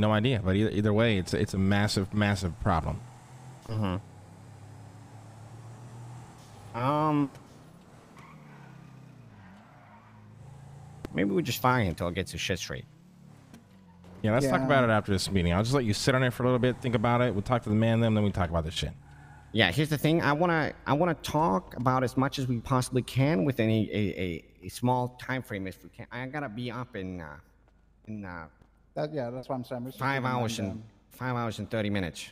no idea. But either way, it's a massive, massive problem. Maybe we just fire him until it gets his shit straight. Yeah, let's talk about it after this meeting. I'll just let you sit on it for a little bit, think about it. We'll talk to the man, then we talk about this shit. Yeah, here's the thing. I wanna talk about as much as we possibly can within a small time frame if we can. I gotta be up in that's what I'm saying. 5 hours and 5 hours and 30 minutes.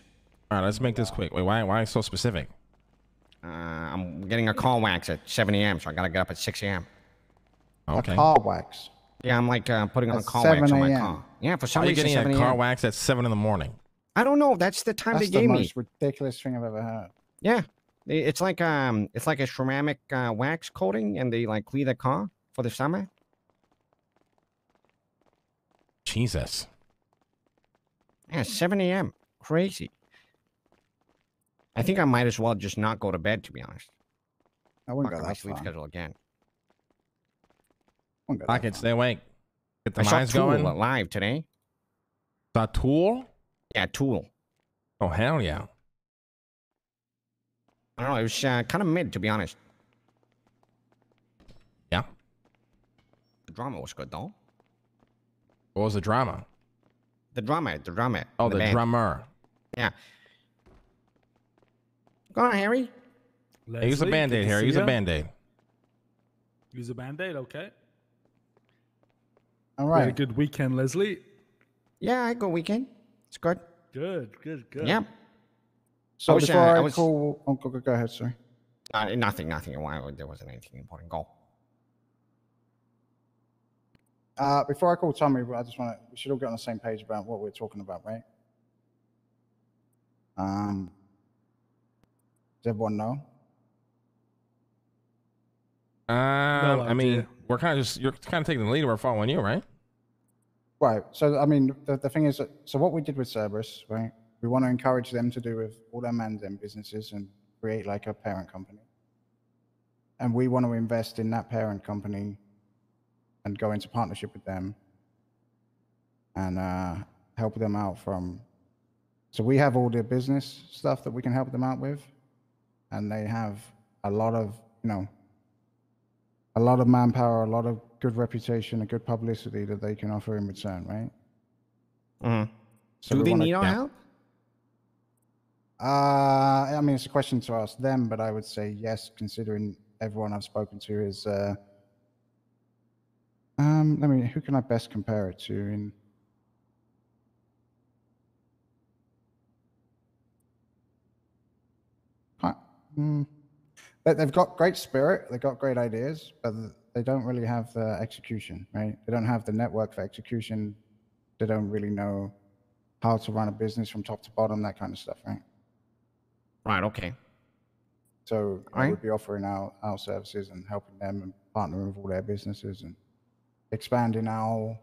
All right, let's make this quick. Wait, why so specific? I'm getting a car wax at 7 a.m., so I gotta get up at 6 a.m. Okay. A car wax. Yeah, I'm like putting on At car wax on my 7 car. Yeah, for some Why are you reason, getting 7 a car a.m. wax at 7 in the morning? I don't know. That's the time That's they the gave most me. ridiculous thing I've ever heard. Yeah, it's like a ceramic wax coating, and they like clean the car for the summer. Jesus. Yeah, 7 a.m. Crazy. I think I might as well just not go to bed, to be honest. I wouldn't Fuck go my that sleep far. schedule again. I can stay awake. Get the I saw minds Tool going. live today. Saw Tool? Yeah, Tool. Oh, hell yeah. I don't know. It was kind of mid, to be honest. Yeah. The drama was good, though. What was the drama? The drummer. Oh, the band. drummer. Yeah. Go on, Harry. Hey, use a Band-Aid, Harry. Use a Band-Aid. Use a Band-Aid, okay. All We had a right. good weekend, Leslie. Yeah, I go weekend. It's good. Good. Yep. So was, before I I was- call, go ahead, sorry. Nothing. Why there wasn't anything important. Go. Before I call Tommy, I just want to. We should all get on the same page about what we're talking about, right? Does everyone know? I mean, we're kind of you're kind of taking the lead. We're following you, right? Right. So I mean, the thing is, so what we did with Cerberus, right? We want to encourage them to do with all their and businesses and create like a parent company. And we want to invest in that parent company and go into partnership with them and help them out from. So we have all the business stuff that we can help them out with, and they have a lot of, a lot of manpower, a lot of good reputation, a good publicity that they can offer in return, right? Mm-hmm. So Do we they wanna- need our help? I mean, it's a question to ask them, but I would say yes, considering everyone I've spoken to is. Who can I best compare it to? They've got great spirit, they've got great ideas, but they don't really have the execution, right? They don't have the network for execution. They don't really know how to run a business from top to bottom, that kind of stuff, right? Right. Okay. So I Right. would be offering our services and helping them and partnering with all their businesses and expanding our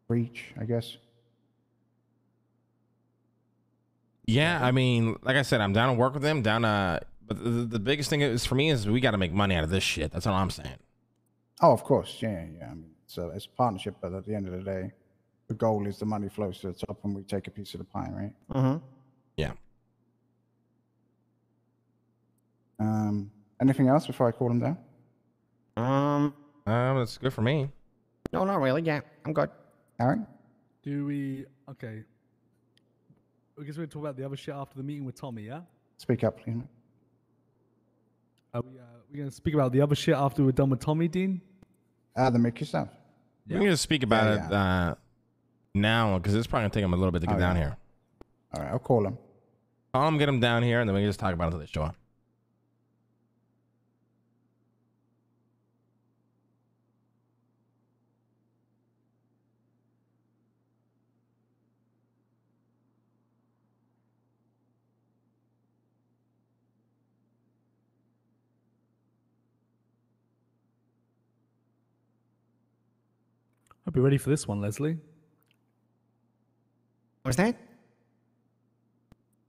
reach, I guess. Yeah, I mean, like I said, I'm down to work with them. But the biggest thing is for me is we got to make money out of this shit. That's all I'm saying. Oh, of course, yeah. I mean, it's a partnership, but at the end of the day, the goal is the money flows to the top and we take a piece of the pie, right? Mm-hmm. Yeah. Anything else before I call them down? That's good for me. No, not really. Yeah, I'm good. All right. Okay. I guess we're talk about the other shit after the meeting with Tommy, yeah? Speak up, please. Are we going to speak about the other shit after we're done with Tommy, Dean? The Mickey stuff. We can just speak about it now because it's probably going to take them a little bit to get down here. All right, I'll call them. Call them, get them down here, and then we can just talk about it until they show up. I'll be ready for this one, Leslie. What's that?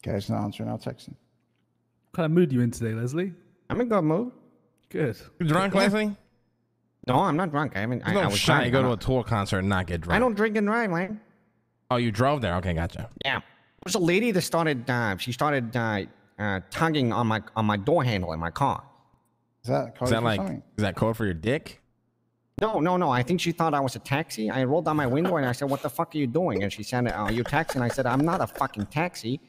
Okay, it's not answering. I'll text him. What kind of mood you in today, Leslie? I'm in good mood. Good. You drunk, Leslie? No, I'm not drunk. I haven't. There's no I was shot drunk. you go to a Tool concert and not get drunk. I don't drink and drive, man. Oh, you drove there? Okay, gotcha. Yeah. There was a lady that started. She started tugging on my door handle in my car. Is that Is code that for like something? is that code for your dick? No. I think she thought I was a taxi. I rolled down my window and I said, "What the fuck are you doing?" And she said, "Are you a taxi?" And I said, "I'm not a fucking taxi."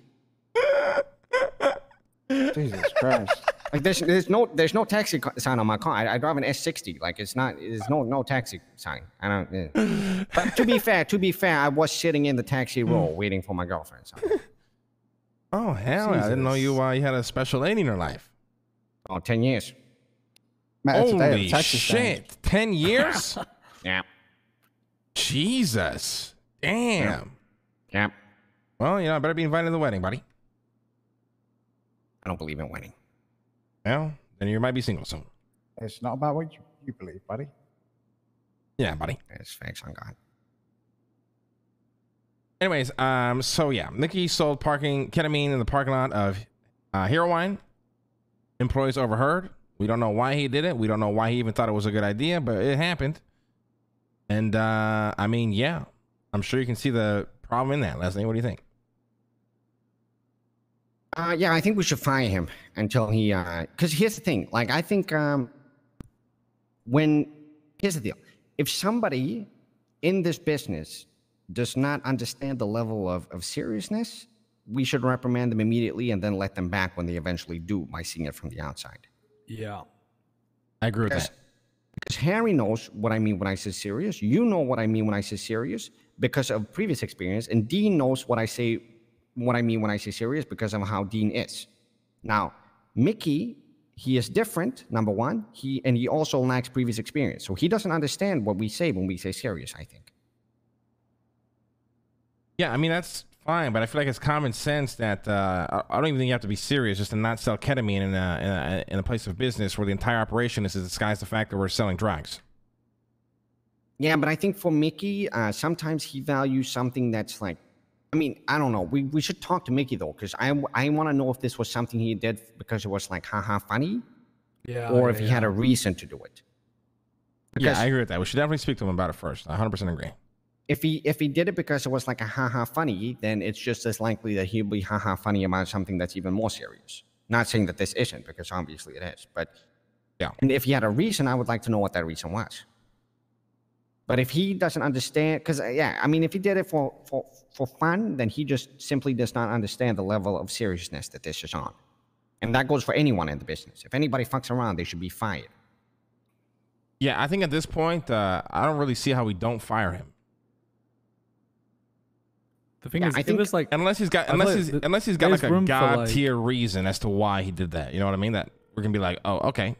Jesus Christ. Like there's no taxi sign on my car. I drive an S60. Like it's not. There's no taxi sign. I don't. Yeah. But to be fair, I was sitting in the taxi row waiting for my girlfriend. So. Oh hell! I didn't know you had a special lady in your life. Oh, 10 years. Matt, today at the Holy taxi stand. shit! 10 years? Yeah. Jesus! Damn. Yeah. Well, I better be invited to the wedding, buddy. I don't believe in winning. Well, then you might be single soon. It's not about what you believe, buddy. Yeah, buddy. It's facts on God. Anyways, so yeah, Mickey sold ketamine in the parking lot of HeroWine. Employees overheard. We don't know why he did it. We don't know why he even thought it was a good idea, but it happened. And I mean, yeah, I'm sure you can see the problem in that. Leslie, what do you think? Yeah, I think we should fire him until he. Because here's the thing. Like, I think here's the deal. If somebody in this business does not understand the level of seriousness, we should reprimand them immediately and then let them back when they eventually do by seeing it from the outside. Yeah. I agree with that. Because Harry knows what I mean when I say serious. You know what I mean when I say serious because of previous experience. And Dean knows what I mean when I say serious because of how Dean is. Now, Mickey, he is different, number one. He also lacks previous experience. So he doesn't understand what we say when we say serious, I think. Yeah, I mean, that's fine, but I feel like it's common sense that I don't even think you have to be serious just to not sell ketamine in a place of business where the entire operation is to disguise the fact that we're selling drugs. Yeah, but I think for Mickey, sometimes he values something that's like, I mean, I don't know. We should talk to Mickey, though, because I want to know if this was something he did because it was like, haha, funny, or if he had a reason to do it. Because, yeah, I agree with that. We should definitely speak to him about it first. I 100% agree. If he did it because it was like a haha funny, then it's just as likely that he'll be haha funny about something that's even more serious. Not saying that this isn't, because obviously it is. But yeah, and if he had a reason, I would like to know what that reason was. But if he doesn't understand, because yeah, I mean, if he did it for fun, then he just simply does not understand the level of seriousness that this is on, and that goes for anyone in the business. If anybody fucks around, they should be fired. Yeah, I think at this point, I don't really see how we don't fire him. The thing is, I think it's like unless he's got like a god tier reason as to why he did that. You know what I mean? That we're gonna be like, oh, okay.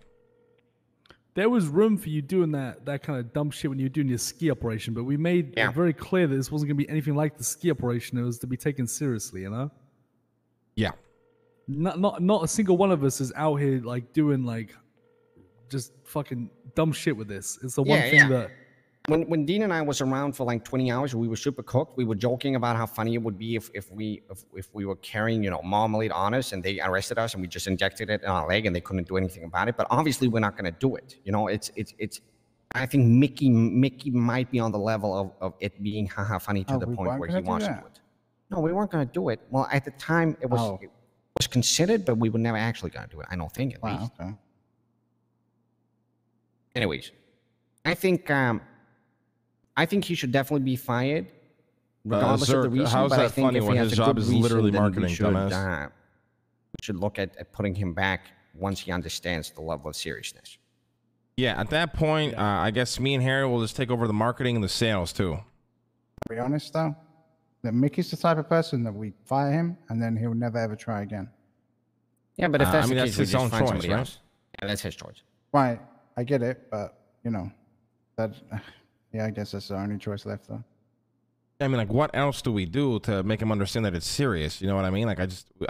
There was room for you doing that kind of dumb shit when you were doing your ski operation, but we made it very clear that this wasn't gonna be anything like the ski operation. It was to be taken seriously, you know? Yeah. Not a single one of us is out here like doing like just fucking dumb shit with this. It's the one thing that. When Dean and I was around for like 20 hours, we were super cooked. We were joking about how funny it would be if we were carrying, marmalade on us and they arrested us and we just injected it in our leg and they couldn't do anything about it. But obviously we're not going to do it. It's. I think Mickey might be on the level of it being haha funny to the point where he wants to do it. No, we weren't going to do it. Well, at the time it was considered, but we were never actually going to do it. I don't think at least. Okay. Anyways, I think he should definitely be fired, regardless of the reason. How's but that I think funny if when he has his a job good is reason, literally then marketing, we dumbass? should look at putting him back once he understands the level of seriousness. Yeah, at that point, I guess me and Harry will just take over the marketing and the sales too. To be honest, though, that Mickey's the type of person that we fire him and then he'll never ever try again. Yeah, but if that's the case, that's we his just own find choice, somebody right? else. Yeah, that's his choice. Right, I get it, but that. Yeah, I guess that's the only choice left, though. I mean, like, what else do we do to make him understand that it's serious? You know what I mean? Like, I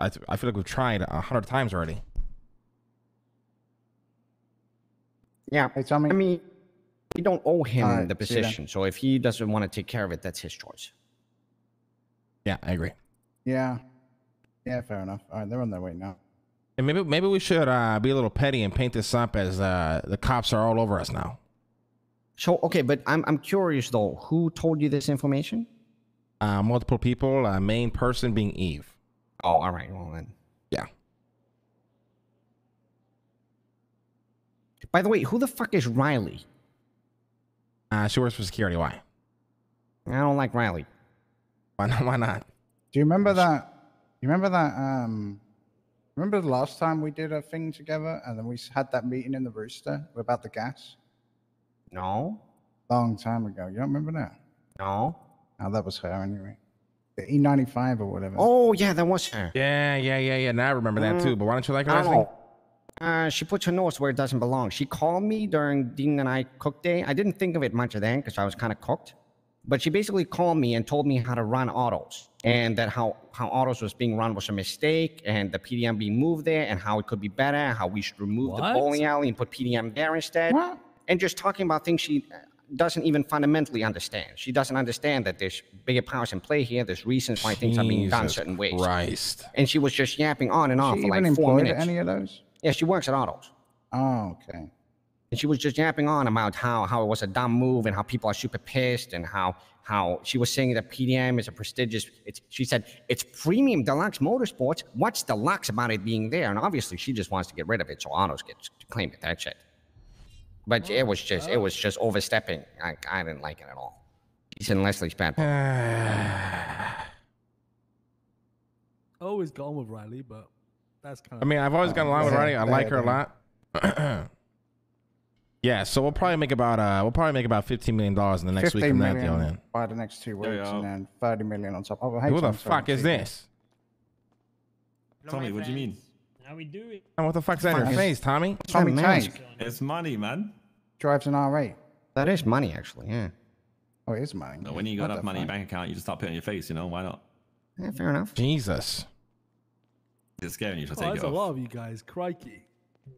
feel like we've tried 100 times already. Yeah, hey, Tommy. I mean, we don't owe him the position, so if he doesn't want to take care of it, that's his choice. Yeah, I agree. Yeah, fair enough. All right, they're on their way now. And maybe we should be a little petty and paint this up as the cops are all over us now. So, okay, but I'm curious, though. Who told you this information? Multiple people. Main person being Eve. Oh, all right. Well then. Yeah. By the way, who the fuck is Riley? She works for security. Why? I don't like Riley. Why not? Why not? Do you remember that? You remember that? Remember the last time we did a thing together, and then we had that meeting in the Rooster about the gas? No. Long time ago. You don't remember that? No. Oh, that was her anyway. The E95 or whatever. Oh yeah, that was her. Yeah. Now I remember that too. But why don't you like her? I Leslie? don't know. She puts her nose where it doesn't belong. She called me during Dean and I cook day. I didn't think of it much then because I was kind of cooked. But she basically called me and told me how to run autos and that how autos was being run was a mistake and the PDM being moved there and how it could be better, how we should remove the bowling alley and put PDM there instead. What? And just talking about things she doesn't even fundamentally understand. She doesn't understand that there's bigger powers in play here. There's reasons why things are being done certain ways. Christ. And she was just yapping on and on She for like even 4 employed minutes. at any of those? Yeah, she works at autos. Oh, okay. And she was just yapping on about how it was a dumb move and how people are super pissed and how she was saying that PDM is a prestigious. She said it's premium deluxe motorsports. What's deluxe about it being there? And obviously she just wants to get rid of it so autos get to claim it. That's it. But it was just overstepping. I didn't like it at all. She's in Leslie's bad book. Always got on with Riley, but that's kind of. I mean, I've always gotten along with Riley. I like her a lot. Yeah, so we'll probably make about $15 million in the next week from that deal. Then by the next 2 weeks, and then 30 million on top. Oh, hey, who the Tom, fuck is this? Tommy, what do you mean? How we do it? What the fuck's that in your face, Tommy? Tommy mask. Tank It's money, man. drives an R8. That is money, actually. Yeah. Oh, it is money. No, when you got What enough the money in your fuck? bank account, you just start putting it on your face, you know? Why not? Yeah, fair enough. Jesus. It's scaring you to Oh, take that's it a off. lot of you guys. Crikey.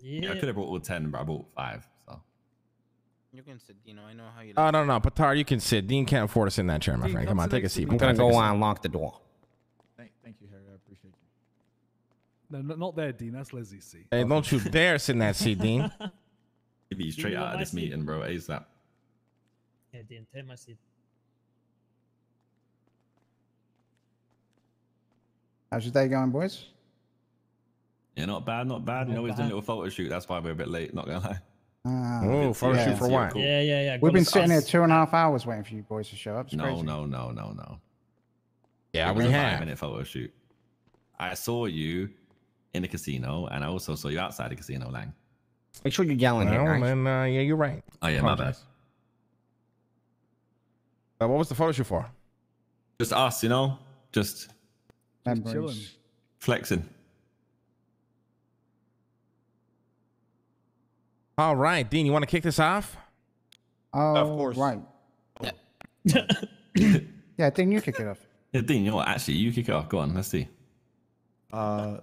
Yeah, I could have brought all 10, but I bought 5. So You can sit, Dino. I know how you. Oh, no. Patar, you can sit. Dean can't afford to sit in that chair, my Dean, friend. come Come on, sit take a next to seat. me. I'm gonna go and lock the door. Thank you, Harry. I appreciate you. No, not there, Dean. That's Leslie's seat. Hey, don't you dare sit in that seat, Dean. give you straight You out want of my this seat? meeting, bro. ASAP. Yeah, Dean, take my seat. How's your day going, boys? Yeah, not bad, not bad. You know, Not he's doing a bad. little photo shoot. That's why we're a bit late, not gonna lie. Oh, photo yeah, shoot for what? Cool. Yeah. We've been got sitting here us. 2.5 hours waiting for you boys to show up. It's No. crazy. Yeah, It was we a have. 5-minute photo shoot. I saw you in the casino, and I also saw you outside the casino, Lang. Make sure you yell in here, Well, guys. then, yeah, you're right. Oh, yeah, my bad. Apologize. What was the photo shoot for? Just us, you know? Just Memories. chilling. flexing. All right, Dean, you want to kick this off? Oh, Of course. right. Yeah, Dean, you kick it off. Yeah, Dean, you know what? Actually, you kick it off. Go on, let's see. My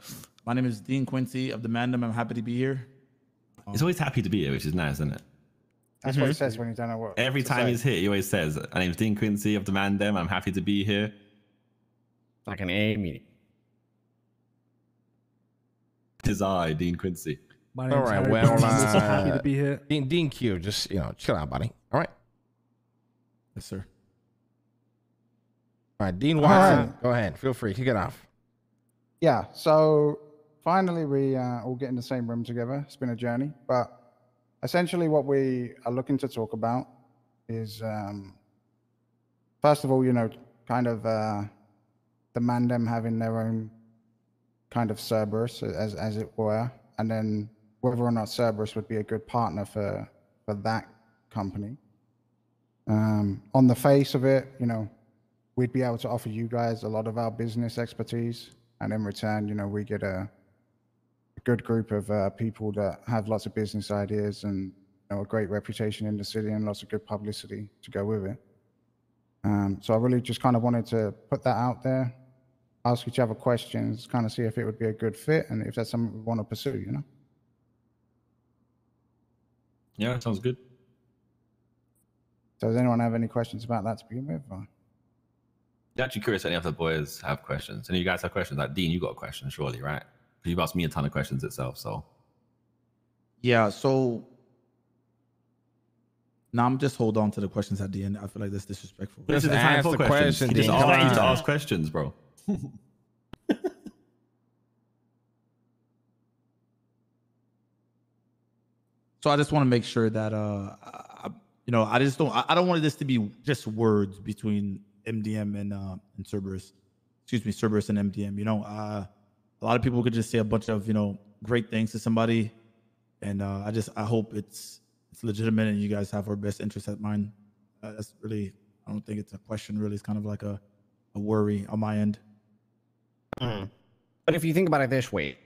name is Dean Quincy of the Mandem. I'm happy to be here. He's always happy to be here, which is nice, isn't it? That's what he says when you don't know what. Every to time say. he's here, he always says, "My name's Dean Quincy of the Mandem. I'm happy to be here." Like an AA meeting. Tis I, Dean Quincy. My name's All right, Harry well, Brown. I'm so happy to be here. Dean Q, just, chill out, buddy. All right. Yes, sir. All right, Dean Watson, right. go ahead. Feel free. Kick it off. Yeah, so finally we all get in the same room together. It's been a journey, but essentially what we are looking to talk about is, first of all, kind of the Mandem having their own kind of Cerberus, as it were, and then whether or not Cerberus would be a good partner for that company. On the face of it, we'd be able to offer you guys a lot of our business expertise, and in return, we get a good group of people that have lots of business ideas and a great reputation in the city and lots of good publicity to go with it. So I really just kind of wanted to put that out there, ask each other questions, kind of see if it would be a good fit and if that's something we want to pursue, Yeah, that sounds good. So does anyone have any questions about that to begin with? Or? I'm actually curious if any of the boys have questions. Any of you guys have questions? Like, Dean, you got a question, surely, right? Because you've asked me a ton of questions itself, so. Yeah, so No, I'm just hold on to the questions at the end. I feel like that's disrespectful. This Just is the time ask for the questions. question, He just Dean. asked you to Come on. ask questions, bro. So I just want to make sure that I don't want this to be just words between MDM and Cerberus. Excuse me, Cerberus and MDM. A lot of people could just say a bunch of great things to somebody, and I hope it's legitimate and you guys have our best interest at mind. That's really, I don't think it's a question. Really, it's kind of like a worry on my end. But if you think about it this way,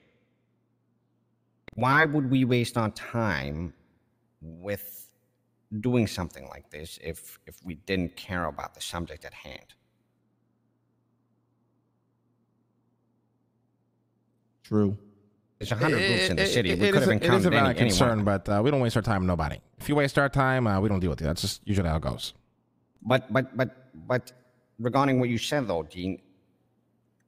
why would we waste our time with doing something like this if we didn't care about the subject at hand? True. There's 100 groups in the city. We It could is have a encountered valid concern, anyone. but we don't waste our time on nobody. If you waste our time, we don't deal with it. That's just usually how it goes. But regarding what you said, though, Dean,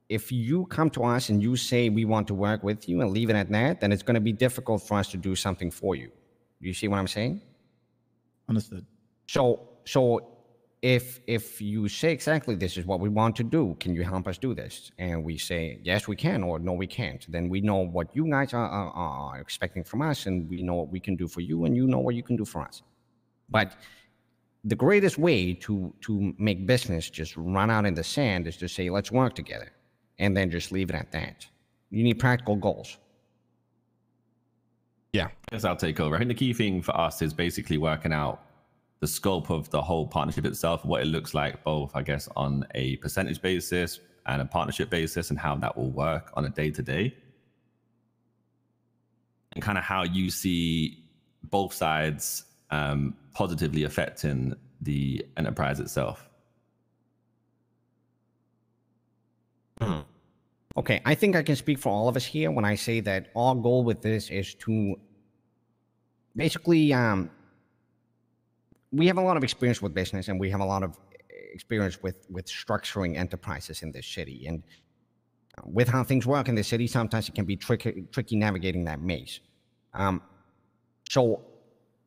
if you come to us and you say we want to work with you and leave it at that, then it's going to be difficult for us to do something for you. You see what I'm saying? Understood. So if you say exactly this is what we want to do, can you help us do this? And we say yes, we can, or no, we can't. Then we know what you guys are expecting from us, and we know what we can do for you, and you know what you can do for us. But the greatest way to make business just run out in the sand is to say, let's work together, and then just leave it at that. You need practical goals. Yeah. I guess I'll take over. I think the key thing for us is basically working out the scope of the whole partnership itself, what it looks like, both, I guess, on a percentage basis and a partnership basis, and how that will work on a day-to-day. And kind of how you see both sides positively affecting the enterprise itself. Okay, I think I can speak for all of us here when I say that our goal with this is to basically, we have a lot of experience with business, and we have a lot of experience with structuring enterprises in this city. And with how things work in the city, sometimes it can be tricky navigating that maze. So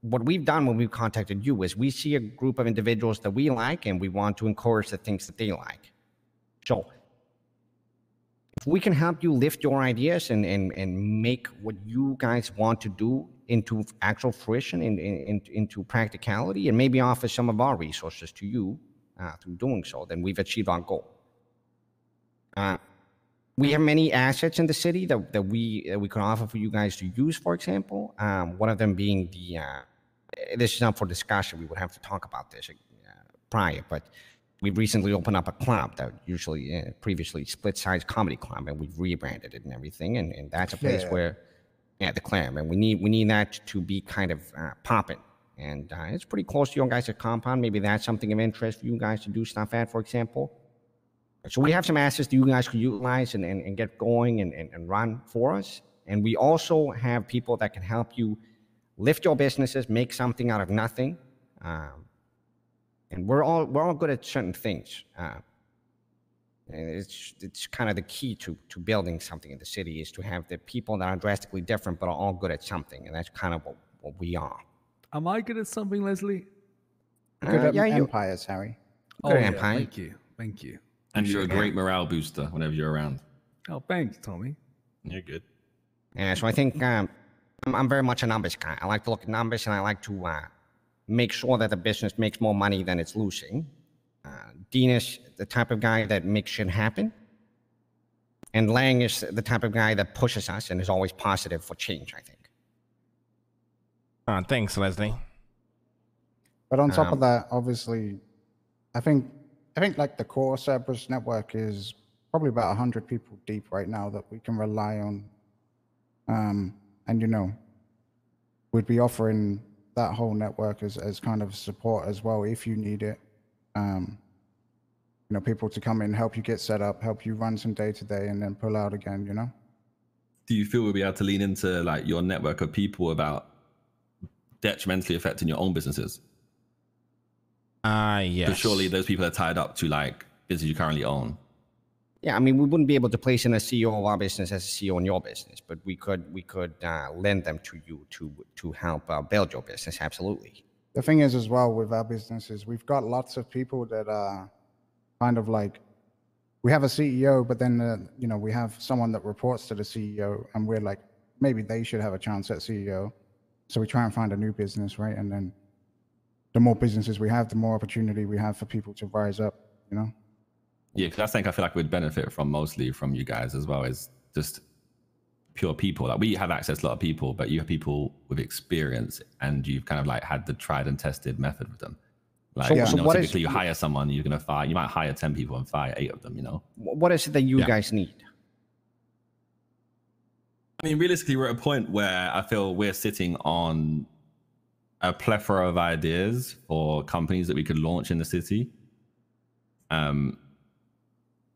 what we've done when we've contacted you is we see a group of individuals that we like, and we want to encourage the things that they like. So if we can help you lift your ideas and make what you guys want to do into actual fruition, into practicality, and maybe offer some of our resources to you through doing so, then we've achieved our goal. We have many assets in the city that we can offer for you guys to use, for example. One of them being this is not for discussion, we would have to talk about this prior, but we've recently opened up a club that usually previously split-size comedy club, and we've rebranded it and everything, and that's a place where, the Clam, and we need that to be kind of popping, and it's pretty close to your guys' compound. Maybe that's something of interest for you guys to do stuff at, for example. So we have some assets that you guys could utilize and get going and run for us, and we also have people that can help you lift your businesses, make something out of nothing. And we're all good at certain things. It's kind of the key to building something in the city is to have the people that are drastically different but are all good at something, and that's kind of what we are. Am I good at something, Leslie? Good at you- empires, Harry. Good at empire. Thank you. And you're a great morale booster whenever you're around. Oh, thanks, Tommy. You're good. Yeah, so I think I'm very much a numbers guy. I like to look at numbers, and I like to make sure that the business makes more money than it's losing. Dean is the type of guy that makes shit happen. And Lang is the type of guy that pushes us and is always positive for change, I think. Thanks, Leslie. But on top of that, obviously, I think like the core Cerberus network is probably about 100 people deep right now that we can rely on. And we'd be offering that whole network as kind of support as well if you need it. People to come in, help you get set up, help you run some day-to-day, and then pull out again, Do you feel we'll be able to lean into like your network of people about detrimentally affecting your own businesses? Yes. Because surely those people are tied up to like business you currently own. Yeah, I mean, we wouldn't be able to place in a CEO of our business as a CEO in your business, but we could lend them to you to help build your business. Absolutely. The thing is as well with our businesses, we've got lots of people that are kind of like, we have a CEO, but then, you know, we have someone that reports to the CEO and we're like, maybe they should have a chance at CEO. So we try and find a new business, right? And then the more businesses we have, the more opportunity we have for people to rise up, you know? Yeah, because that's something I feel like we'd benefit from mostly from you guys as well, is just pure people. Like we have access to a lot of people, but you have people with experience and you've kind of like had the tried and tested method with them. Like, So you know, what typically is- you hire someone, you're going to fire, you might hire 10 people and fire 8 of them, you know? What is it that you Yeah. guys need? I mean, realistically, we're at a point where I feel we're sitting on a plethora of ideas for companies that we could launch in the city. And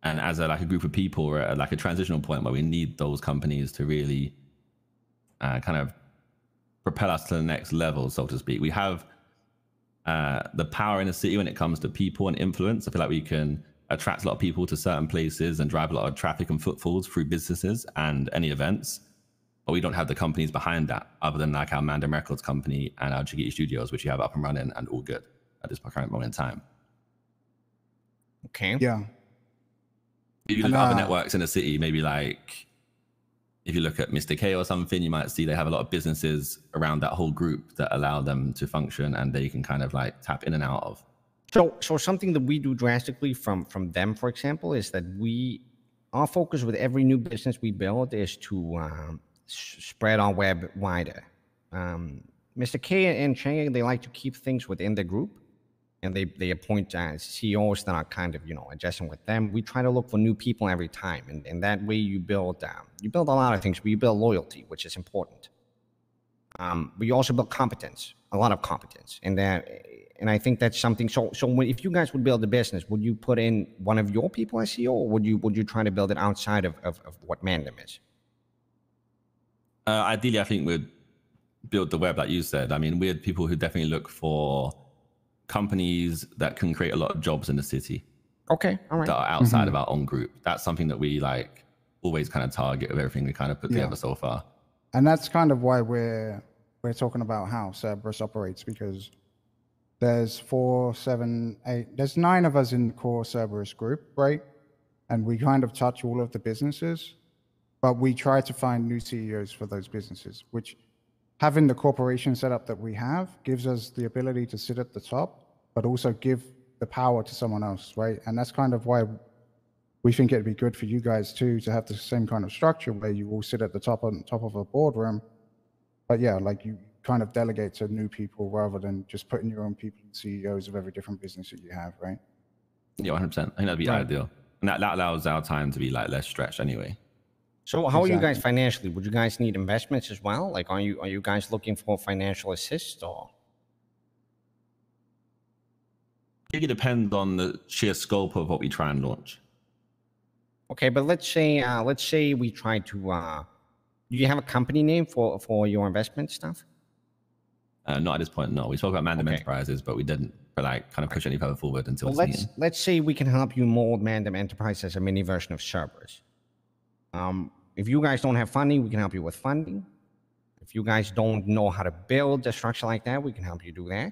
as a group of people, we're at like a transitional point where we need those companies to really kind of propel us to the next level, so to speak. We have the power in the city when it comes to people and influence. I feel like we can attract a lot of people to certain places and drive a lot of traffic and footfalls through businesses and any events. But we don't have the companies behind that, other than like our Mandem Records company and our Jiggy Studios, which you have up and running and all good at this current moment in time. Okay. Yeah. If you look at other networks in the city, maybe like if you look at Mr. K or something, you might see they have a lot of businesses around that whole group that allow them to function and they can kind of like tap in and out of. So something that we do drastically from them, for example, is that our focus with every new business we build is to spread our web wider. Mr. K and Chang, they like to keep things within the group, and they appoint CEOs that are kind of, you know, adjusting with them. We try to look for new people every time, and that way you build a lot of things. But you build loyalty, which is important. But you also build competence, a lot of competence, and I think that's something. So if you guys would build a business, would you put in one of your people as CEO, or would you try to build it outside of what Mandem is? Ideally, I think we'd build the web, like you said. I mean, we're people who definitely look for companies that can create a lot of jobs in the city. Okay, all right. That are outside of our own group. That's something that we like always kind of target with everything we kind of put together so far. And that's kind of why we're talking about how Cerberus operates, because there's 4, 7, 8, there's 9 of us in the core Cerberus group, right? And we kind of touch all of the businesses, but we try to find new CEOs for those businesses, which having the corporation setup that we have gives us the ability to sit at the top, but also give the power to someone else, right? And that's kind of why we think it'd be good for you guys too, to have the same kind of structure where you all sit at the top of a boardroom. But yeah, like you kind of delegate to new people rather than just putting your own people in CEOs of every different business that you have, right? Yeah, 100%. I think that'd be ideal. And that allows our time to be like less stretched anyway. So how are you guys financially? Would you guys need investments as well? Like, are you guys looking for financial assist or? I think it depends on the sheer scope of what we try and launch. Okay, but let's say we try to. Do you have a company name for your investment stuff? Not at this point, no. We spoke about Mandem Enterprises, but we didn't like kind of push any further forward until Well, this meeting. let's say we can help you mold Mandem Enterprise as a mini version of Cerberus. If you guys don't have funding, we can help you with funding. If you guys don't know how to build a structure like that, we can help you do that.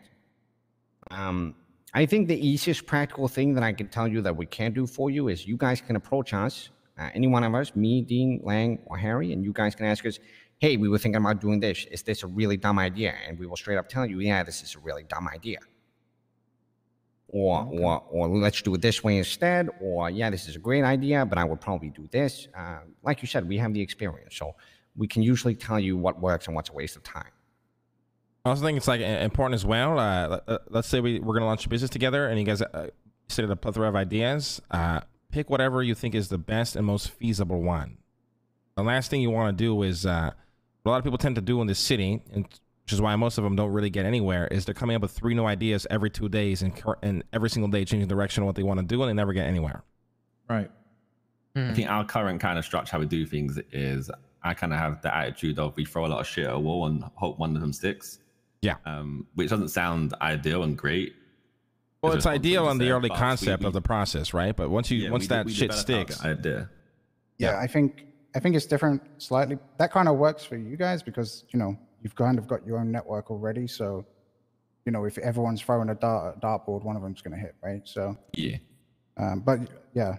I think the easiest practical thing that I can tell you that we can do for you is you guys can approach us, any one of us, me, Dean, Lang, or Harry, and you guys can ask us, hey, we were thinking about doing this. Is this a really dumb idea? And we will straight up tell you, yeah, this is a really dumb idea. Or let's do it this way instead. Or, yeah, this is a great idea, but I would probably do this. Like you said, we have the experience. So we can usually tell you what works and what's a waste of time. I also think it's like important as well. Let's say we're going to launch a business together and you guys consider a plethora of ideas. Pick whatever you think is the best and most feasible one. The last thing you want to do is what a lot of people tend to do in this city, and which is why most of them don't really get anywhere, is they're coming up with 3 new ideas every 2 days and every single day changing the direction of what they want to do, and they never get anywhere. Right. I think our current kind of structure, how we do things, is I kind of have the attitude of we throw a lot of shit at a wall and hope one of them sticks. Yeah. Which doesn't sound ideal and great. Well, it's ideal on the early concept of the process, right? But once that shit sticks. Yeah, I think it's different slightly. That kind of works for you guys because, you know, you've kind of got your own network already. So, you know, if everyone's throwing a dartboard, one of them's going to hit, right? So Yeah. but yeah,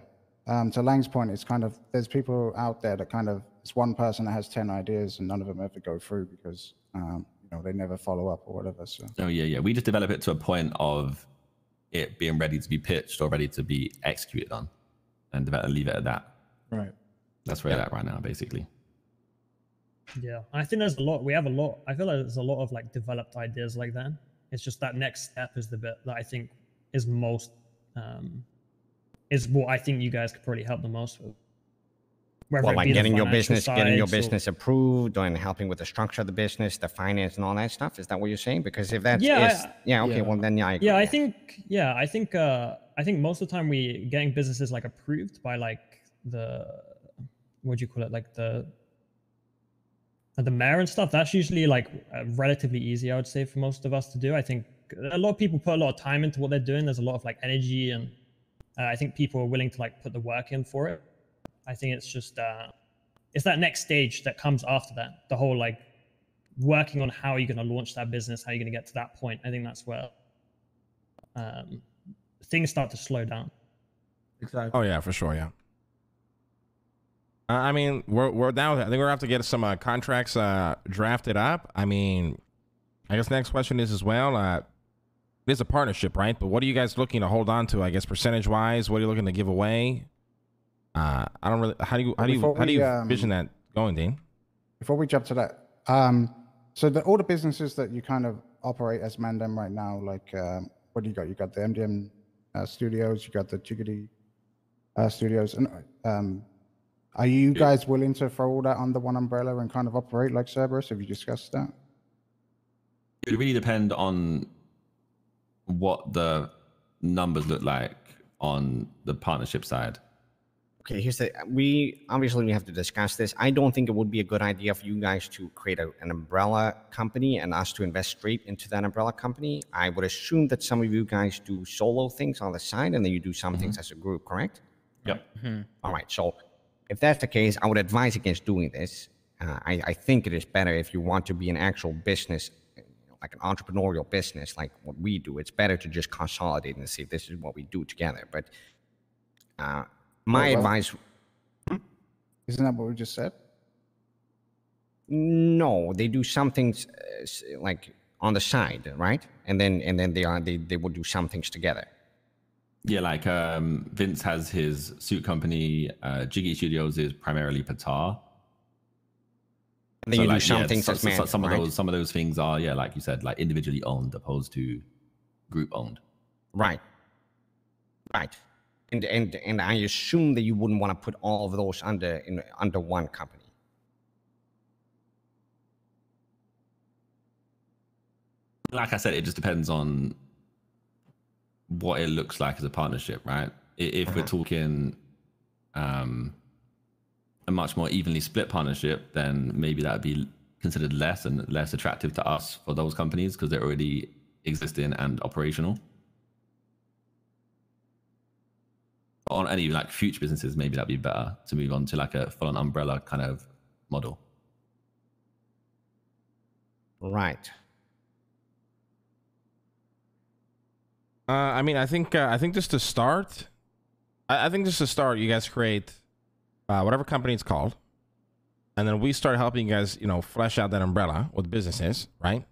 to Lang's point, it's kind of, there's people out there that kind of, it's one person that has 10 ideas and none of them ever go through because, you know, they never follow up or whatever. So. Oh yeah. We just develop it to a point of it being ready to be pitched or ready to be executed on, and leave it at that. Right. That's where we're at right now, basically. Yeah, I think there's a lot. We have a lot. I feel like there's a lot of like developed ideas like that. It's just that next step is the bit that I think is most, is what I think you guys could probably help the most with. Well, like getting your business approved and helping with the structure of the business, the finance and all that stuff. Is that what you're saying? Because if that's okay, well then I agree. I think most of the time we getting businesses like approved by like the, what do you call it, like the mayor and stuff. That's usually like relatively easy, I would say, for most of us to do. I think a lot of people put a lot of time into what they're doing. There's a lot of like energy, and I think people are willing to like put the work in for it. I think it's just it's that next stage that comes after that. The whole like working on how you're going to launch that business, how you're going to get to that point. I think that's where things start to slow down. Exactly. Oh yeah, for sure. Yeah. I mean, we're down with it. I think we're gonna have to get some contracts drafted up. I mean, I guess the next question is as well. It is a partnership, right? But what are you guys looking to hold on to? I guess percentage wise, what are you looking to give away? I don't really. How do you envision that going, Dean? Before we jump to that, so all the businesses that you kind of operate as Mandem right now, like what do you got? You got the MDM studios, you got the Jiggity studios, and are you guys willing to throw all that under one umbrella and kind of operate like Cerberus? Have you discussed that? It would really depend on what the numbers look like on the partnership side. Okay, we have to discuss this. I don't think it would be a good idea for you guys to create an umbrella company and us to invest straight into that umbrella company. I would assume that some of you guys do solo things on the side and then you do some things as a group, correct? Yep. All right, so if that's the case, I would advise against doing this. I think it is better if you want to be an actual business, like an entrepreneurial business, like what we do. It's better to just consolidate and see this is what we do together. But my advice... Isn't that what we just said? No, they do some things like on the side, right? And then they would do some things together. Yeah, like Vince has his suit company. Jiggy Studios is primarily Patar. And then you do some things as management, some of those things are, like you said, like individually owned opposed to group owned. Right. And I assume that you wouldn't want to put all of those under one company. Like I said, it just depends on what it looks like as a partnership, right? If we're talking a much more evenly split partnership, then maybe that would be considered less and less attractive to us for those companies because they're already existing and operational. On any like future businesses, maybe that'd be better to move on to like a full-on umbrella kind of model. Right. I mean, I think just to start, you guys create whatever company it's called, and then we start helping you guys, flesh out that umbrella with businesses, right?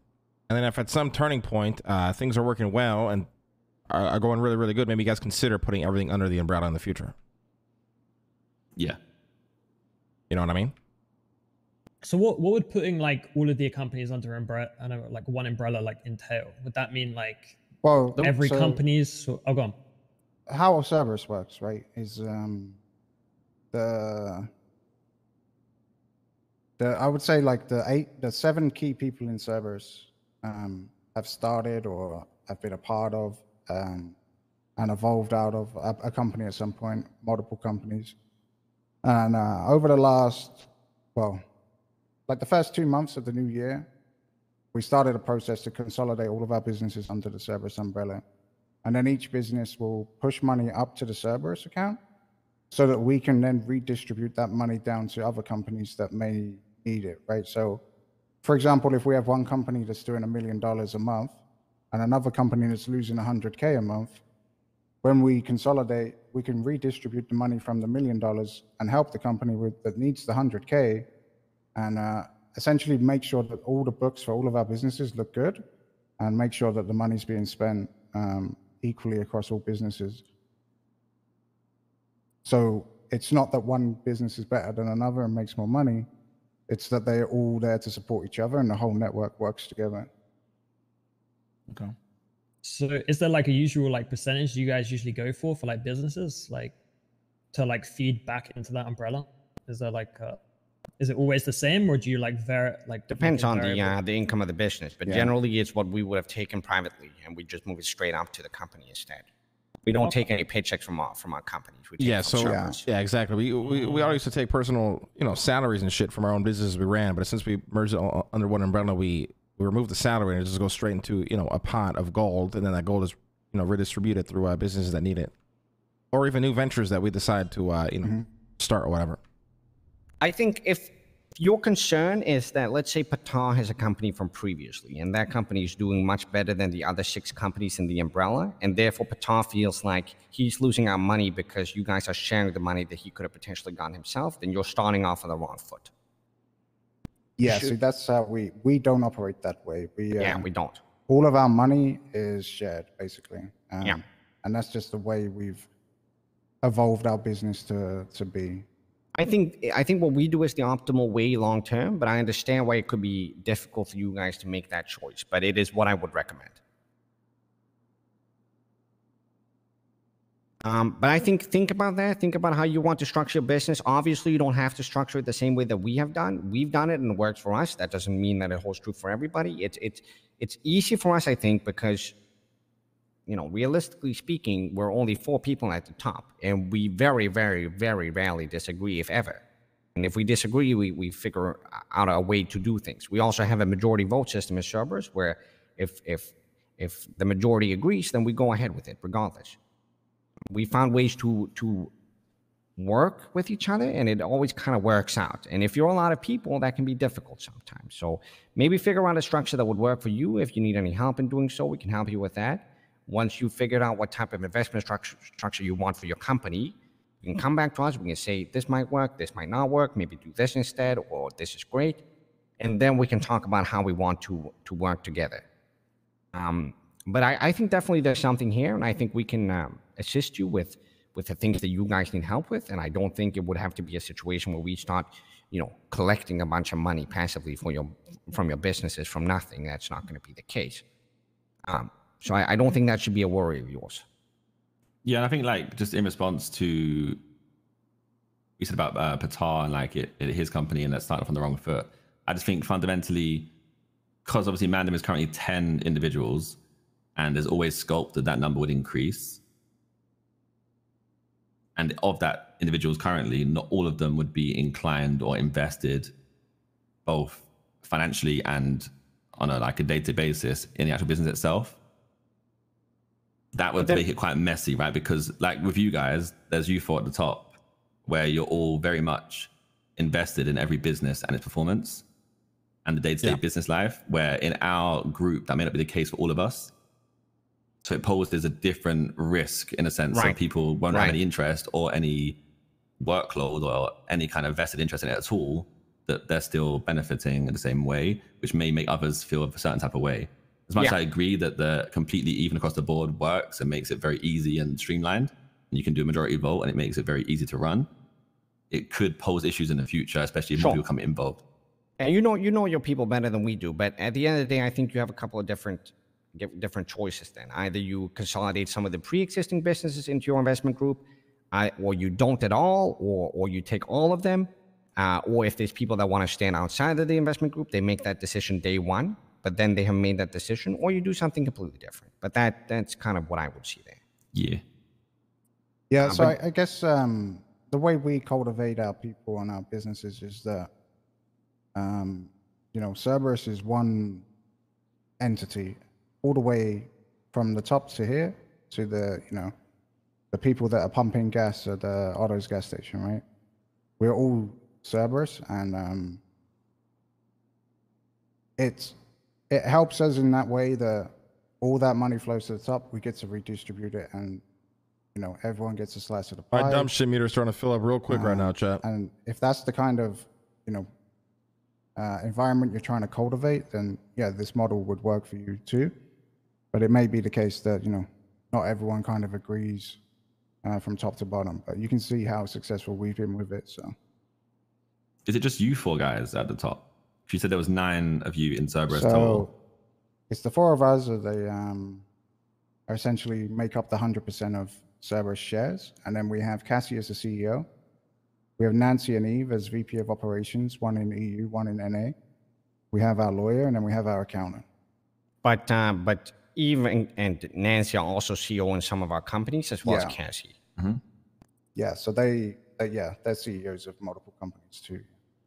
And then if at some turning point things are working well and are going really, really good, maybe you guys consider putting everything under the umbrella in the future. Yeah. You know what I mean? So what would putting like all of the companies under umbrella, like one umbrella, like entail? Would that mean like every company's? Go on. How Cerberus works, right? Is I would say like the 7 key people in Cerberus have started or have been a part of and evolved out of a company at some point, multiple companies. And over the last, like the first 2 months of the new year, we started a process to consolidate all of our businesses under the Cerberus umbrella. And then each business will push money up to the Cerberus account so that we can then redistribute that money down to other companies that may need it, right? So, for example, if we have one company that's doing $1 million a month, and another company that's losing 100K a month, when we consolidate, we can redistribute the money from the $1 million and help the company that needs the 100K, and essentially make sure that all the books for all of our businesses look good, and make sure that the money's being spent equally across all businesses. So it's not that one business is better than another and makes more money. It's that they're all there to support each other and the whole network works together. Okay. So is there like a usual like percentage you guys usually go for like businesses, like to like feed back into that umbrella? Is there like is it always the same, or do you like depends on the income of the business, but Yeah. generally it's what we would have taken privately, and we just move it straight up to the company instead. We don't take any paychecks from our companies. We take Yeah, from so Cerberus. yeah, exactly. We all used to take personal, salaries and shit from our own businesses we ran, but since we merged it all under one umbrella, we remove the salary and it just goes straight into a pot of gold, and then that gold is redistributed through businesses that need it, or even new ventures that we decide to start or whatever. I think if your concern is that, let's say Patar has a company from previously, and that company is doing much better than the other 6 companies in the umbrella, and therefore Patar feels like he's losing out money because you guys are sharing the money that he could have potentially gotten himself, then you're starting off on the wrong foot. Yeah, see, that's how we don't operate that way. We don't. All of our money is shared, basically. Yeah. And that's just the way we've evolved our business to be. I think what we do is the optimal way long term, but I understand why it could be difficult for you guys to make that choice, but it is what I would recommend. But I think about that. Think about how you want to structure your business. Obviously, you don't have to structure it the same way that we have done. We've done it and it works for us. That doesn't mean that it holds true for everybody. It's easy for us, I think, because realistically speaking, we're only 4 people at the top, and we very, very, very rarely disagree, if ever. And if we disagree, we figure out a way to do things. We also have a majority vote system at Cerberus, where if the majority agrees, then we go ahead with it regardless. We found ways to work with each other, and it always kind of works out. And if you're a lot of people, that can be difficult sometimes. So maybe figure out a structure that would work for you. If you need any help in doing so, we can help you with that. Once you've figured out what type of investment structure you want for your company, you can come back to us. We can say, this might work, this might not work, maybe do this instead, or this is great. And then we can talk about how we want to work together. But I think definitely there's something here, and I think we can assist you with the things that you guys need help with. And I don't think it would have to be a situation where we start, collecting a bunch of money passively from your businesses from nothing. That's not going to be the case. So I don't think that should be a worry of yours. Yeah, and I think just in response to you said about Patar and his company and that's starting off on the wrong foot. I just think fundamentally, because obviously Mandem is currently 10 individuals, and there's always scope that number would increase. And of that individuals currently, not all of them would be inclined or invested, both financially and on a day-to-day basis in the actual business itself. That would make it quite messy, right? Because with you guys, there's you 4 at the top, where you're all very much invested in every business and its performance and the day-to-day business life, where in our group, that may not be the case for all of us. So it poses a different risk in a sense. Right. So people won't have any interest or any workload or any kind of vested interest in it at all, that they're still benefiting in the same way, which may make others feel a certain type of way. As much as I agree that the completely even across the board works and makes it very easy and streamlined, and you can do a majority vote and it makes it very easy to run, it could pose issues in the future, especially if more people come involved. And you know your people better than we do, but at the end of the day, I think you have a couple of different choices then. Either you consolidate some of the pre-existing businesses into your investment group, or you don't at all, or you take all of them, or if there's people that want to stand outside of the investment group, they make that decision day one, but then they have made that decision, or you do something completely different. But that's kind of what I would see there. Yeah. Yeah, so I guess the way we cultivate our people and our businesses is that, Cerberus is one entity all the way from the top to here to the people that are pumping gas at the Otto's gas station, right? We're all Cerberus, and it helps us in that way that all that money flows to the top. We get to redistribute it, and everyone gets a slice of the pie. My dump shit meter's trying to fill up real quick right now, chat. And if that's the kind of environment you're trying to cultivate, then yeah, this model would work for you too. But it may be the case that not everyone kind of agrees from top to bottom. But you can see how successful we've been with it. So, is it just you 4 guys at the top? She said there was 9 of you in Cerberus so total. It's the 4 of us that they essentially make up the 100% of Cerberus shares, and then we have Cassie as the CEO. We have Nancy and Eve as VP of Operations, one in EU, one in NA. We have our lawyer, and then we have our accountant. But Eve and Nancy are also CEO in some of our companies as well as Cassie. Mm-hmm. Yeah, so they're CEOs of multiple companies too.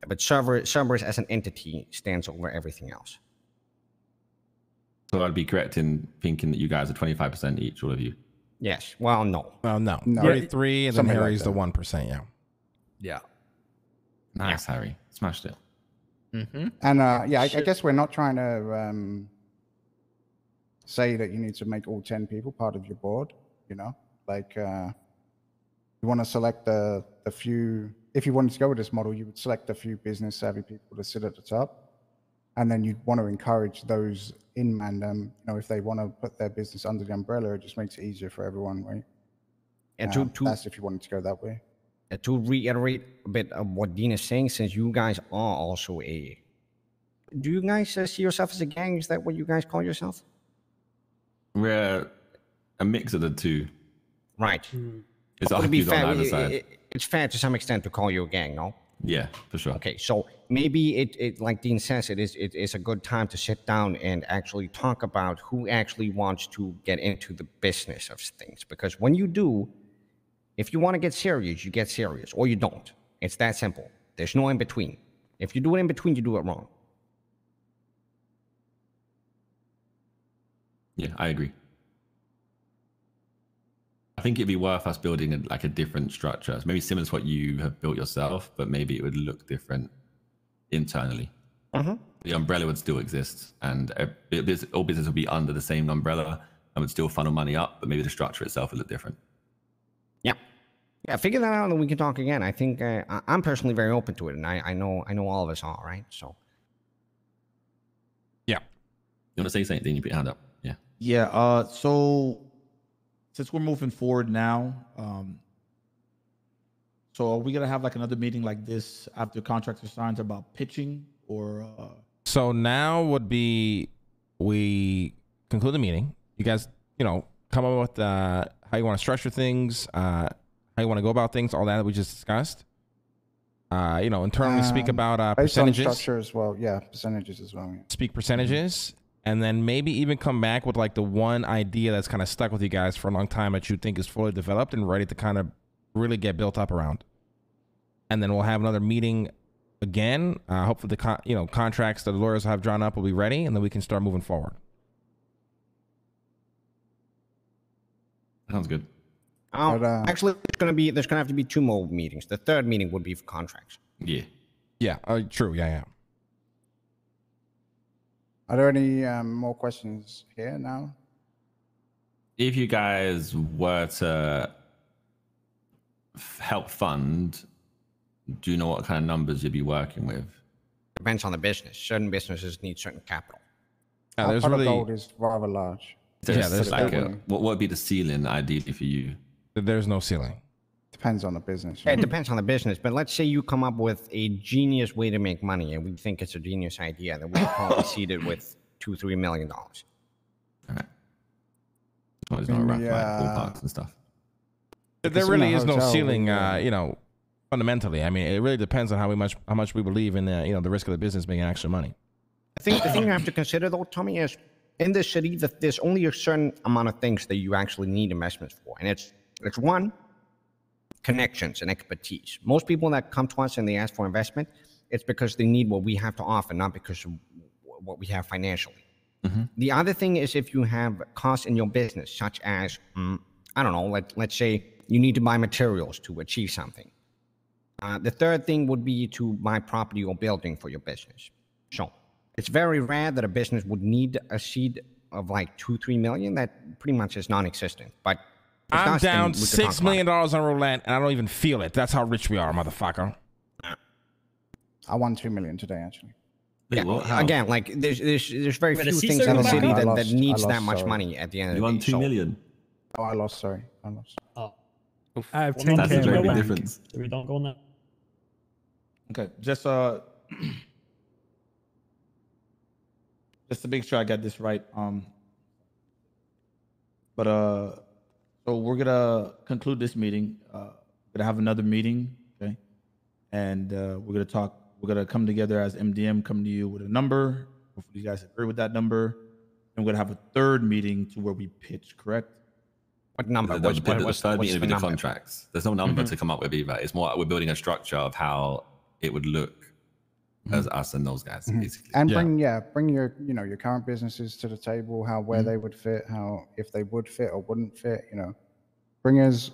But Cerberus as an entity stands over everything else. So I'd be correct in thinking that you guys are 25% each, all of you. Yes. Well, no. No. 33, and then Something Harry's like the 1%. Yeah. Yeah. Nice, Harry. Smashed it. Mm-hmm. And I guess we're not trying to say that you need to make all 10 people part of your board. Like you want to select the few. If you wanted to go with this model, you would select a few business savvy people to sit at the top, and then you'd want to encourage those in Mandem. If they want to put their business under the umbrella, it just makes it easier for everyone, right? And that's if you wanted to go that way. To reiterate a bit of what Dean is saying, since you guys are also do you guys see yourself as a gang? Is that what you guys call yourself? We're a mix of the two. Right. It's To be argued on fair, either side. it's fair to some extent to call you a gang, no? Yeah, for sure. Okay, so maybe it like Dean says, it is a good time to sit down and actually talk about who actually wants to get into the business of things. Because when you do, if you want to get serious, you get serious, or you don't. It's that simple. There's no in between. If you do it in between, you do it wrong. Yeah, I agree. I think it'd be worth us building a different structure. So maybe similar to what you have built yourself, but maybe it would look different internally. Mm-hmm. The umbrella would still exist, and all business would be under the same umbrella and would still funnel money up, but maybe the structure itself would look different. Yeah, figure that out and we can talk again. I think I'm personally very open to it, and I know all of us are, right? So. Yeah. You want to say something? You put your hand up. Yeah. Yeah. So since we're moving forward now, so are we gonna have like another meeting like this after contracts are signed about pitching, or? So now would be we conclude the meeting. You guys, come up with how you want to structure things, how you want to go about things, all that we just discussed. Internally speak about percentages. On structure as well. Yeah, percentages as well. Yeah. Speak percentages, and then maybe even come back with like the one idea that's kind of stuck with you guys for a long time that you think is fully developed and ready to kind of really get built up around. And then we'll have another meeting again. Hopefully the contracts that the lawyers have drawn up will be ready, and then we can start moving forward. Sounds good. Actually, there's gonna have to be 2 more meetings. The third meeting would be for contracts. Yeah. Yeah. True. Yeah. Are there any more questions here now? If you guys were to help fund, do you know what kind of numbers you'd be working with? Depends on the business. Certain businesses need certain capital. There's Pot of really gold is rather large. There's what would be the ceiling ideally for you? there's no ceiling. Depends on the business. It depends on the business, but let's say you come up with a genius way to make money, and we think it's a genius idea, then we probably seed it with $2-3 million. All right. Well, there's no rough ballparks and stuff. There really is no ceiling, fundamentally. I mean, it really depends on how much we believe in the risk of the business making actual money. I think the thing you have to consider, though, Tommy, is in this city that there's only a certain amount of things that you actually need investments for, and it's one, connections and expertise. Most people that come to us and they ask for investment, it's because they need what we have to offer, not because of what we have financially. Mm-hmm. The other thing is if you have costs in your business, such as, let's say you need to buy materials to achieve something. The third thing would be to buy property or building for your business. So it's very rare that a business would need a seed of like 2-3 million, that pretty much is non-existent. But if I'm that's, then down we could $6 talk million about on roulette, and I don't even feel it. That's how rich we are, motherfucker. I won 2 million today, actually. it. Wait, what? Yeah, How? again, like there's very Wait, few the sea things in the serpent city market? that needs I that lost, much sorry. money at the end of You the won day. 2 So, million. Oh, I lost. Sorry, I lost. Oh, I have Well, 10K That's a in very my big bank. difference. so we don't go on that. Okay, just to make sure I got this right. So we're gonna conclude this meeting. We're gonna have another meeting, okay? And we're gonna talk. We're gonna come together as MDM, come to you with a number. Hopefully, you guys agree with that number. And we're gonna have a third meeting to where we pitch. Correct? what number? The What's third the meeting with the number? contracts. There's no number to come up with either. It's more like we're building a structure of how it would look as us and those guys, basically. And Yeah. bring your your current businesses to the table, where they would fit, how if they would fit or wouldn't fit, bring us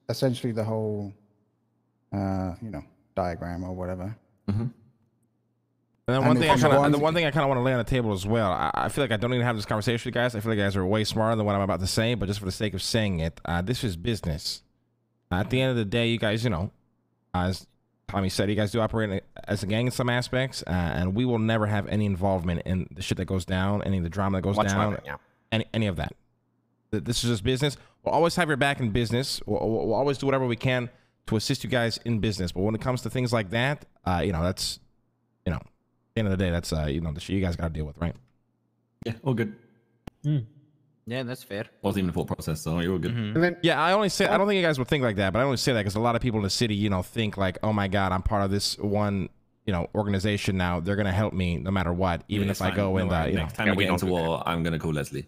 essentially the whole diagram or whatever. And then And one if thing you want- the one thing I kind of want to lay on the table as well. I feel like I don't need to have this conversation with you guys. I feel like you guys are way smarter than what I'm about to say, but just for the sake of saying it, this is business. At the end of the day, you guys, as Tommy said, you guys do operate as a gang in some aspects, and we will never have any involvement in the shit that goes down, any of the drama that goes Whatsoever, down, yeah. any of that. This is just business. We'll always have your back in business. We'll always do whatever we can to assist you guys in business. But when it comes to things like that, that's, at the end of the day, that's, the shit you guys got to deal with, right? Yeah, all good. Yeah, that's fair. Wasn't even the thought process, so you're all good. And then Yeah, I don't think you guys would think like that, but I only say that because a lot of people in the city, think like, oh my God, I'm part of this one, organization now. They're going to help me no matter what, even Yeah, if it's I fine. go Don't and, worry. Next time Yeah, we we get don't into do that. war, I'm gonna call Leslie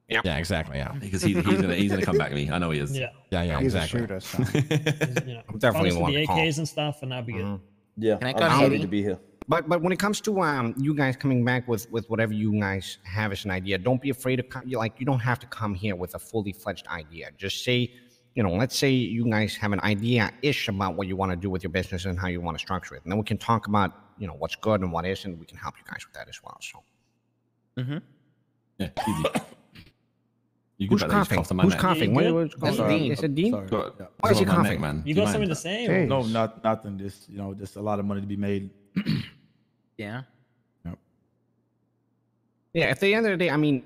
yeah, exactly. Yeah. because he's gonna come back to me. I know he is. Yeah, Yeah, He's exactly. a shooter, so. I'm definitely Honestly, one the to call. AKs and stuff, and that'd be good. Yeah, Can I I'm call happy Harry? to be here. But when it comes to you guys coming back with whatever you guys have as an idea, don't be afraid to come. You don't have to come here with a fully fledged idea. Just say, let's say you guys have an idea-ish about what you want to do with your business and how you want to structure it, and then we can talk about what's good and what isn't. We can help you guys with that as well. So Yeah, easy. You who's can bet that he's coughing? coughed on my Who's neck. coughing? Yeah, you What's going That's on? Dean. Is it Dean? Sorry. Got- Yeah. Why is he got on my coughing? neck, man. You Do got mind? something to say? Hey. Or? No, nothing. Just a lot of money to be made. Yeah. Yeah, at the end of the day, I mean,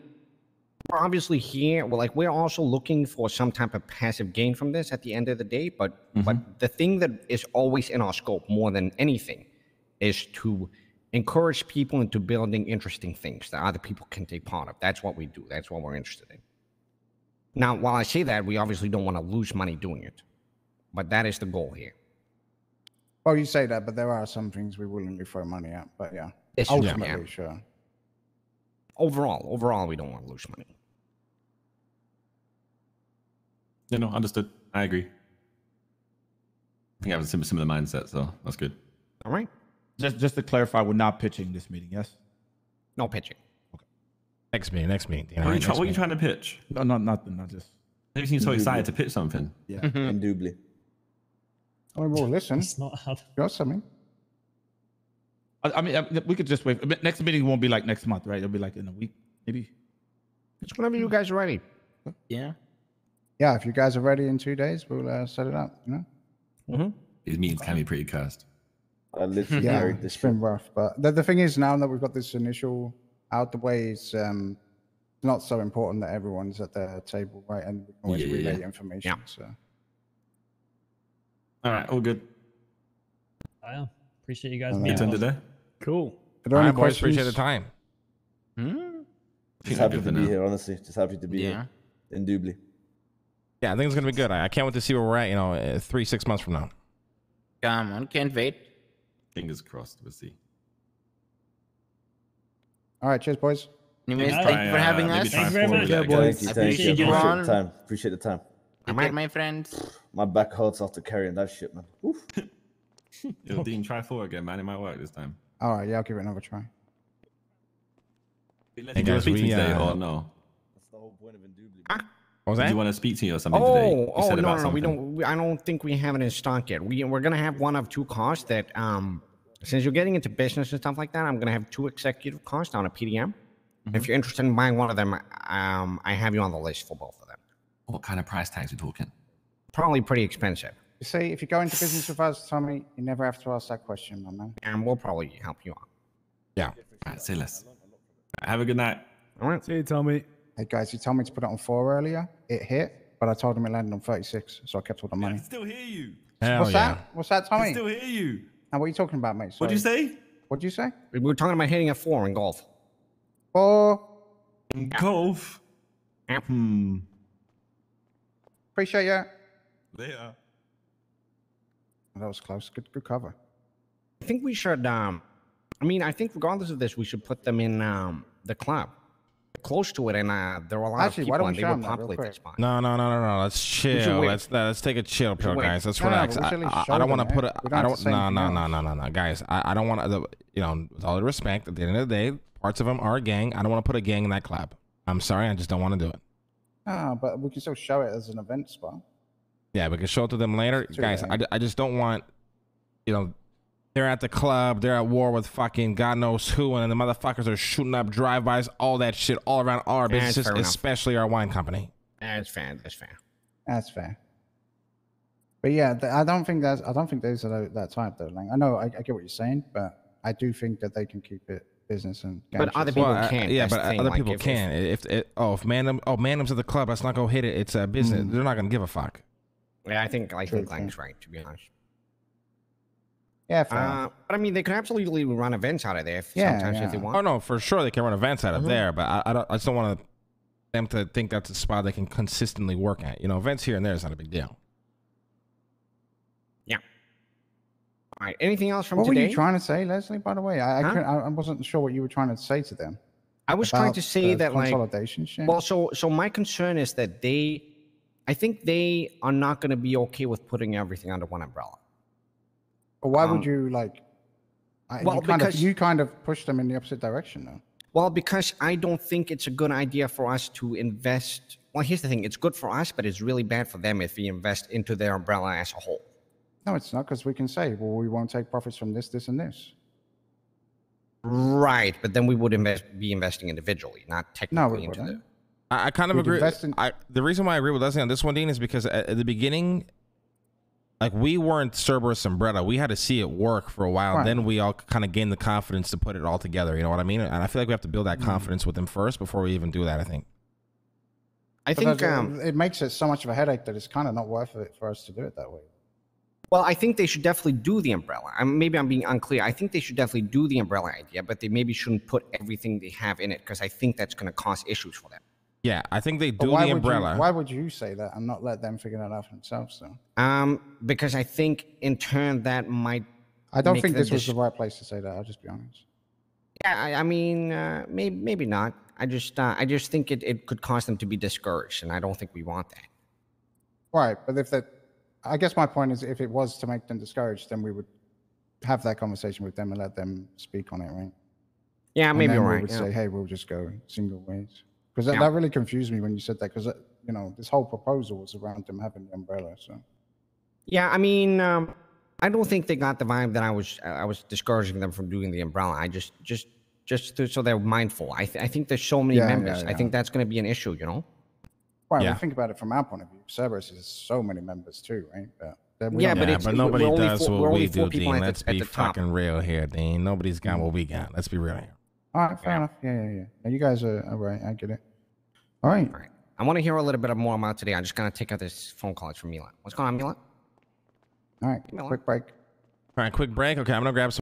we're obviously here. We're also looking for some type of passive gain from this at the end of the day. But the thing that is always in our scope more than anything is to encourage people into building interesting things that other people can take part of. That's what we do. That's what we're interested in. Now, while I say that, we obviously don't want to lose money doing it, but that is the goal here. Well, you say that, but there are some things we willingly throw money at. But yeah, It's true, ultimately, yeah. sure. Overall, we don't want to lose money. Yeah, no, understood. I agree. I think I have a similar mindset, so that's good. All right? Just to clarify, we're not pitching this meeting. Yes. No pitching. Next meeting. What are you trying to pitch? No, nothing. Not just. You seem so excited to pitch something. Yeah. Indubitably. I mean, well, listen, It's not hard. you got something. I mean, we could just wait. Next meeting won't be like next month, right? It'll be like in a week, maybe. It's whenever you guys are ready. Yeah. Yeah, if you guys are ready in 2 days, we'll set it up. These meetings can be pretty cursed. I literally Yeah, carried this it's been rough, but the thing is now that we've got this initial out the way, it's not so important that everyone's at the table, right? And we can always Yeah, relay yeah. information. Yeah. So All right, all good. Yeah. Appreciate you guys Your being Your turn with us. today. Cool. are there All any right, boys. questions? Appreciate the time. Just happy to be here, honestly. Just happy to be Yeah. here. Indubitably. Yeah, I think it's gonna be good. I can't wait to see where we're at. 3-6 months from now. Come on, can't wait. Fingers crossed. We'll see. All right, cheers, boys. Anyways, Yeah. thank you for having Maybe us. try Thank you very forward much. that Yeah, again. boys. Thank you. Appreciate you, Appreciate Ron. the time. Appreciate the time. Take care, my friends. My back hurts after carrying that shit, man. Oof. Yo, Dean, try 4 again, man. It might work this time. All right, yeah, I'll give it another try. Hey, Hey, do you want to guys, speak to me we, today uh, or no? That's the whole point of Indubitably. What was Do that? you want to speak to me or something today? You Oh, said no, about we something. don't. I don't think we have it in stock yet. We're gonna have one of two costs that, since you're getting into business and stuff like that, I'm gonna have 2 executive costs on a PDM, If you're interested in buying one of them, I have you on the list for both of them. What kind of price tags are we talking? Probably pretty expensive. You see, if you go into business with us, Tommy, you never have to ask that question, my man. And we'll probably help you out. Yeah. All right, say less. Have a good night. All right. See you, Tommy. Hey guys, you told me to put it on 4 earlier. It hit, but I told him it landed on 36, so I kept all the I money. can still hear you. Hell What's yeah. that? What's that, I Tommy? can still hear you. Now, what are you talking about, mate? What'd you Sorry. say? What'd you say? We were talking about hitting a 4 in golf. 4. Golf. Appreciate you. Later. That was close. Good cover. I think we should. I think regardless of this, we should put them in the club, close to it, and there are a lot Actually, of why people, don't and we they show would them that real populate quick? this spot. No. Let's chill. wait. Let's take a chill pill, wait. guys. Let's No, relax. but we should at least I show don't want them to put it. it. We don't I have don't. to say anything No, guys. I don't want to. With all due respect, at the end of the day, parts of them are a gang. I don't want to put a gang in that club. I'm sorry. I just don't want to do it. No, but we can still show it as an event spot. Yeah, we can show it to them later, Too guys. late. I just don't want. They're at the club. They're at war with fucking God knows who, and then the motherfuckers are shooting up drive-bys, all that shit, all around our Yeah, that's businesses, fair enough. especially our wine company. That's fair. That's fair. That's fair. But yeah, I don't think those are that type though. Like, I know I get what you're saying, but I do think that they can keep it business and. But other people Well, can't. yeah, That's but the thing. other Like, people can. If Mandom's at the club, let's not go hit it. It's a business. They're not gonna give a fuck. Yeah, I think True. Lang's right, to be honest. Yeah, fair enough. But they can absolutely run events out of there Yeah, sometimes if they yeah. want. Oh no, for sure they can run events out of there, but I just don't want them to think that's a spot they can consistently work at. Events here and there is not a big deal. Yeah. All right. Anything else from What today? were you trying to say, Leslie? By the way, I wasn't sure what you were trying to say to them. I was trying to about say the that consolidation shit. Well, so my concern is that I think they are not going to be okay with putting everything under one umbrella. But why would you because you kind of push them in the opposite direction though. Well, because I don't think it's a good idea for us to invest. Well, here's the thing: it's good for us, but it's really bad for them if we invest into their umbrella as a whole. No, it's not, because we can say, well, we won't take profits from this, this, and this. Right, but then we would be investing individually, not technically into wouldn't. I kind of We'd agree. invest in- The reason why I agree with Leslie on this one, Dean, is because at the beginning, like, we weren't Cerberus and Bretta. We had to see it work for a while. Right. Then we all kind of gained the confidence to put it all together. You know what I mean? And I feel like we have to build that confidence with them first before we even do that, I think. I But think. it makes it so much of a headache that it's kind of not worth it for us to do it that way. Well, I think they should definitely do the umbrella. Maybe I'm being unclear. I think they should definitely do the umbrella idea, but they maybe shouldn't put everything they have in it because I think that's going to cause issues for them. Yeah, I think they But do why the would umbrella. why would you say that and not let them figure that out for themselves though? Because I think in turn that might. I don't make think the this was dis- the right place to say that. I'll just be honest. Yeah, maybe not. I just think it could cause them to be discouraged, and I don't think we want that. Right, but I guess my point is, if it was to make them discouraged, then we would have that conversation with them and let them speak on it, right? Yeah, And maybe then you're we right. would yeah. say, hey, we'll just go single ways. Because Yeah. that really confused me when you said that, because this whole proposal was around them having the umbrella. So Yeah, I don't think they got the vibe that I was discouraging them from doing the umbrella. I just so they're mindful. I think there's so many Yeah, members. yeah, I think that's going to be an issue. right, Yeah. well, think about it from our point of view. Cerberus is so many members too, right? Yeah, but Yeah, it's- but nobody we're only does four- what we're we only do, four people Dean. at the- Let's at be the top. fucking real here, Dean. Nobody's got what we got. Let's be real here. All right, fair enough. Yeah. Now, you guys are all right. I get it. All right. All right. I want to hear a little bit more about today. I'm just going to take out this phone call. It's from Mila. What's going on, Mila? All right. Miller. Quick break. All right, quick break. Okay, I'm going to grab some